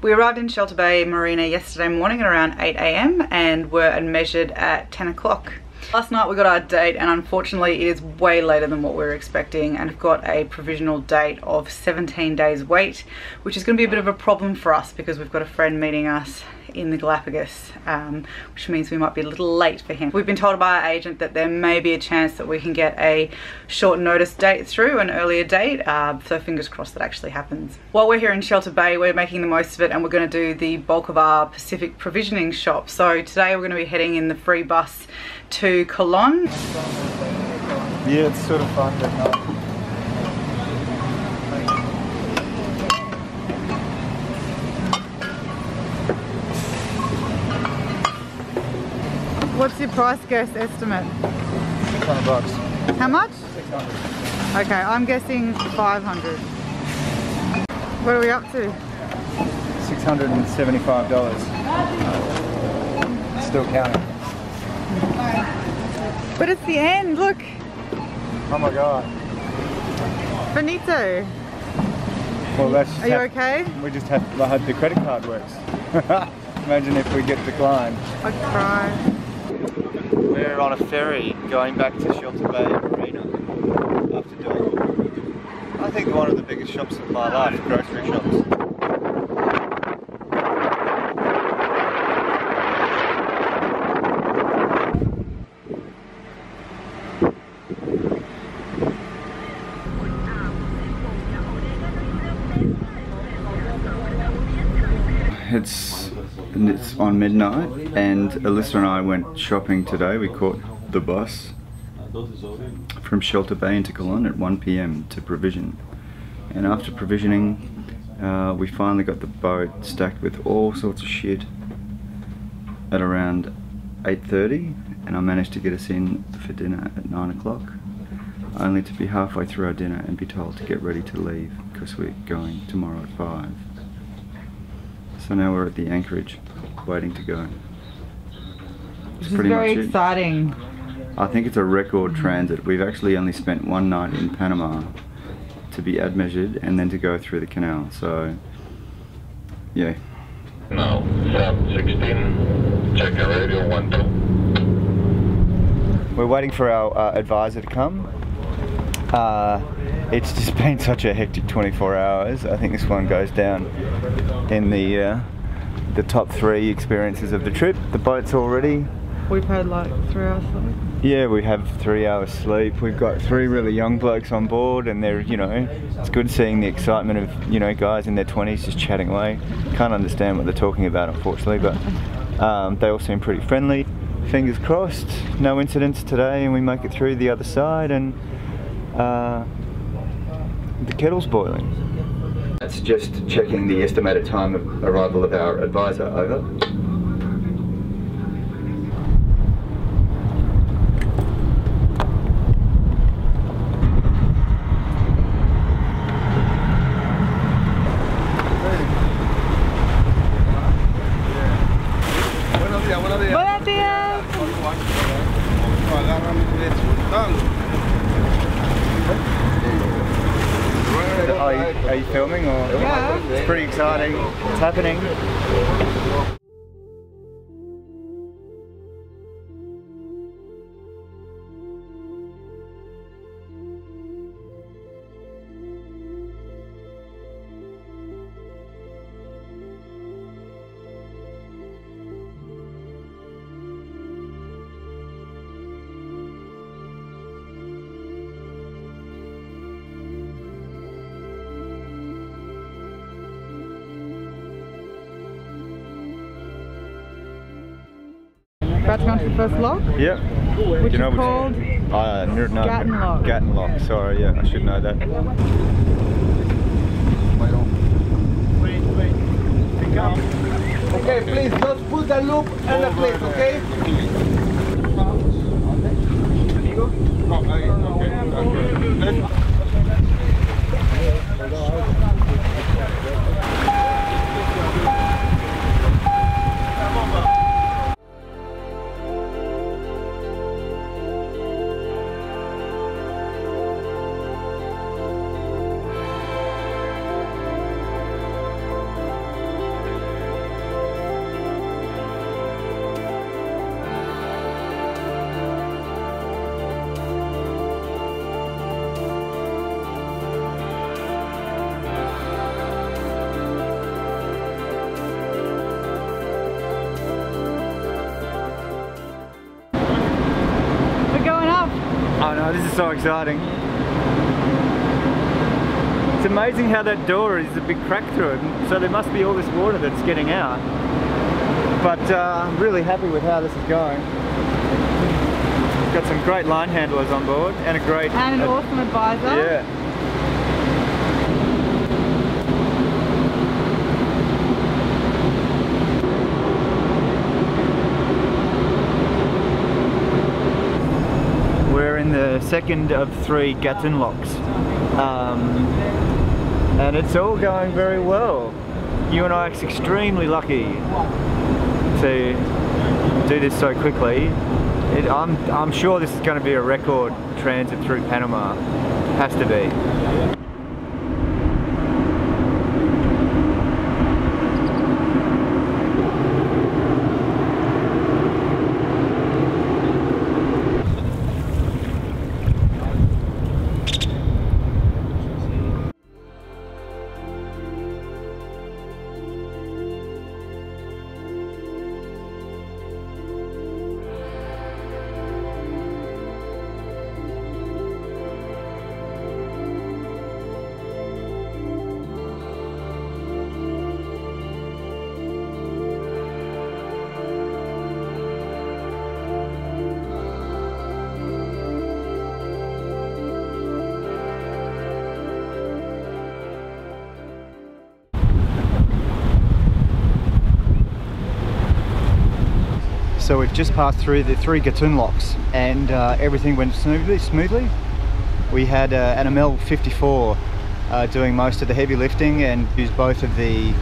We arrived in Shelter Bay Marina yesterday morning at around 8 AM and were admeasured at 10 o'clock. Last night we got our date, and unfortunately it is way later than what we were expecting, and we've got a provisional date of 17 days wait, which is going to be a bit of a problem for us because we've got a friend meeting us in the Galapagos, which means we might be a little late for him. We've been told by our agent that there may be a chance that we can get a short notice date through, an earlier date, so fingers crossed that actually happens. While we're here in Shelter Bay, we're making the most of it, and we're going to do the bulk of our Pacific provisioning shop. So today we're going to be heading in the free bus to Cologne. Yeah, it's sort of fun, but no. What's your price guess estimate? $600. How much? 600. Okay, I'm guessing 500. What are we up to? $675. Still counting. But it's the end, look! Oh my god. Finito! Well, that's just Are you okay? We just have to hope the credit card works. Imagine if we get declined. I'd cry. We're on a ferry going back to Shelter Bay Marina after doing, I think, one of the biggest shops of my life, grocery shops. It's on midnight, and Alyssa and I went shopping today. We caught the bus from Shelter Bay into Cologne at 1 PM to provision, and after provisioning we finally got the boat stacked with all sorts of shit at around 8:30, and I managed to get us in for dinner at 9 o'clock, only to be halfway through our dinner and be told to get ready to leave because we're going tomorrow at 5. So now we're at the anchorage, waiting to go. This is very exciting. I think it's a record transit. We've actually only spent one night in Panama to be admeasured and then to go through the canal. So, yeah. Now, Sam 16, check your radio 12. We're waiting for our advisor to come. It's just been such a hectic 24 hours. I think this one goes down in the top 3 experiences of the trip. The boat's all ready. We've had like 3 hours sleep. Yeah, we have 3 hours sleep. We've got 3 really young blokes on board, and they're, you know, it's good seeing the excitement of, you know, guys in their 20s just chatting away. Can't understand what they're talking about, unfortunately, but they all seem pretty friendly. Fingers crossed, no incidents today, and we make it through the other side, and the kettle's boiling. That's just checking the estimated time of arrival of our advisor. Over. Buenos días. Are you filming, or? Yeah. It's pretty exciting. It's happening. About to go into the first lock? Yep. Which is called? No, Gatun lock. Gatun lock, sorry, yeah, I should know that. Okay, please just put the loop and the plate, okay? so exciting. It's amazing how that door is a big crack through it, so there must be all this water that's getting out. But I'm really happy with how this is going. We've got some great line handlers on board and an awesome advisor. Yeah. We're in the second of 3 Gatun locks, and it's all going very well. You and I are extremely lucky to do this so quickly. I'm sure this is going to be a record transit through Panama. Has to be. So we've just passed through the 3 Gatun locks, and everything went smoothly. We had an Ep31 doing most of the heavy lifting and used both of the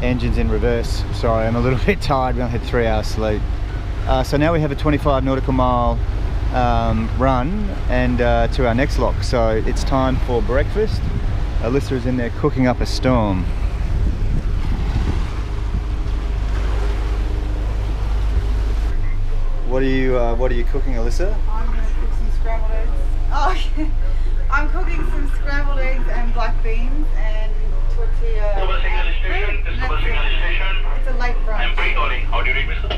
engines in reverse. Sorry, I'm a little bit tired. We only had 3 hours sleep. So now we have a 25 nautical mile run and to our next lock. So it's time for breakfast. Alyssa is in there cooking up a storm. What are you cooking, Alyssa? I'm going to cook some scrambled eggs. Oh, yeah. I'm cooking some scrambled eggs and black beans and tortilla. It's a late brunch. How do you read, mister?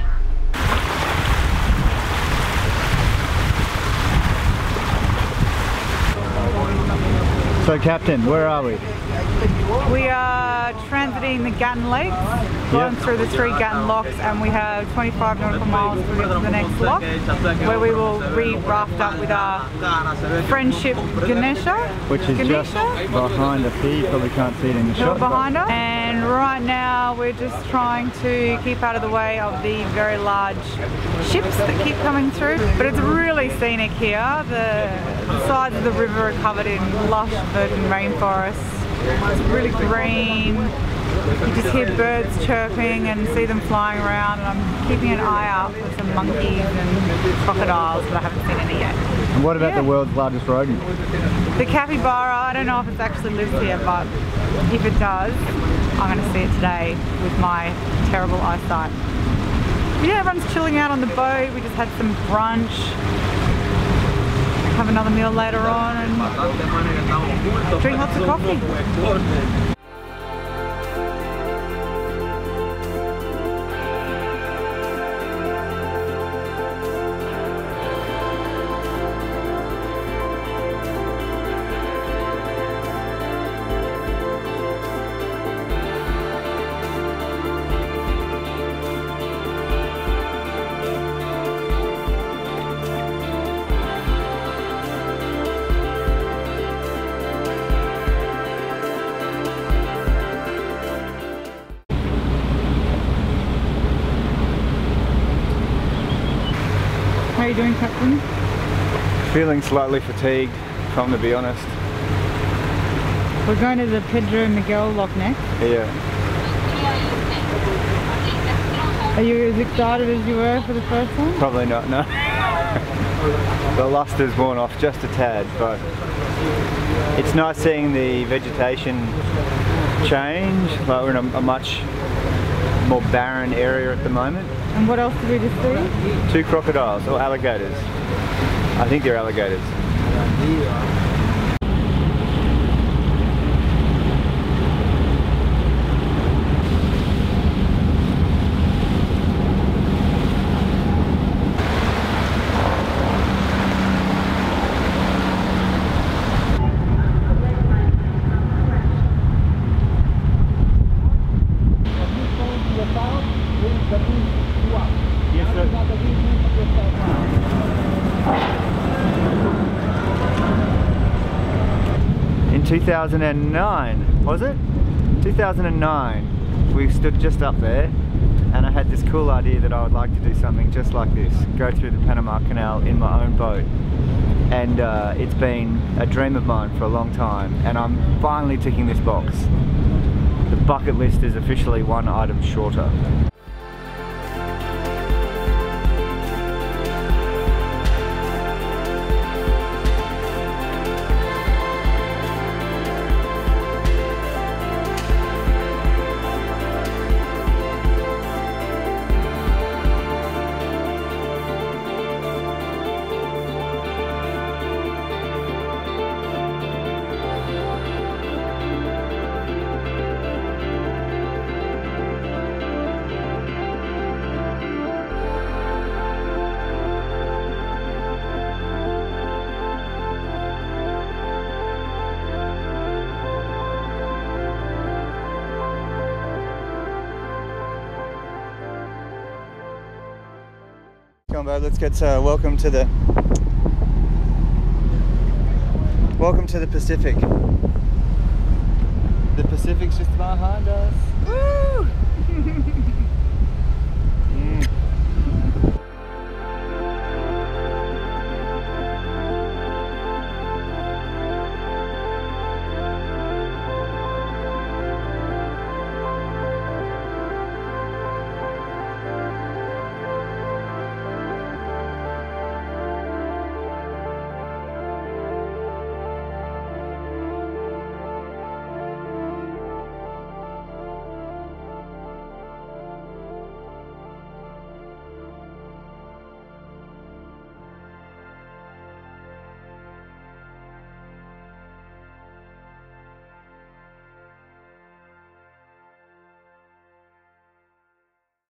So Captain, where are we? We are transiting the Gatun Lakes, going through the 3 Gatun locks, and we have 25 nautical miles to get to the next lock, where we will re-raft up with our friendship Ganesha. Which is just behind us here, you probably can't see it in the shot. Behind us. And right now we're just trying to keep out of the way of the very large ships that keep coming through. But it's really scenic here. The sides of the river are covered in lush virgin rainforests. It's really green. You just hear birds chirping and see them flying around, and I'm keeping an eye out for some monkeys and crocodiles, but I haven't seen any yet. And what about the world's largest rodent? The capybara. I don't know if it actually lives here, but if it does, I'm going to see it today with my terrible eyesight. But yeah, everyone's chilling out on the boat. We just had some brunch. Have another meal later on and drink lots of coffee. How are you doing, Captain? Feeling slightly fatigued, if I'm to be honest. We're going to the Pedro Miguel lock next. Yeah. Are you as excited as you were for the first one? Probably not, no. The luster's worn off just a tad, but it's nice seeing the vegetation change. Like we're in a much more barren area at the moment. And what else did we just see? 2 crocodiles, or alligators. I think they're alligators. 2009, was it? 2009. We stood just up there, and I had this cool idea that I would like to do something just like this, go through the Panama Canal in my own boat. And it's been a dream of mine for a long time, and I'm finally ticking this box. The bucket list is officially one item shorter. Come on, babe, let's get welcome to the Pacific. The Pacific's just behind us. Woo!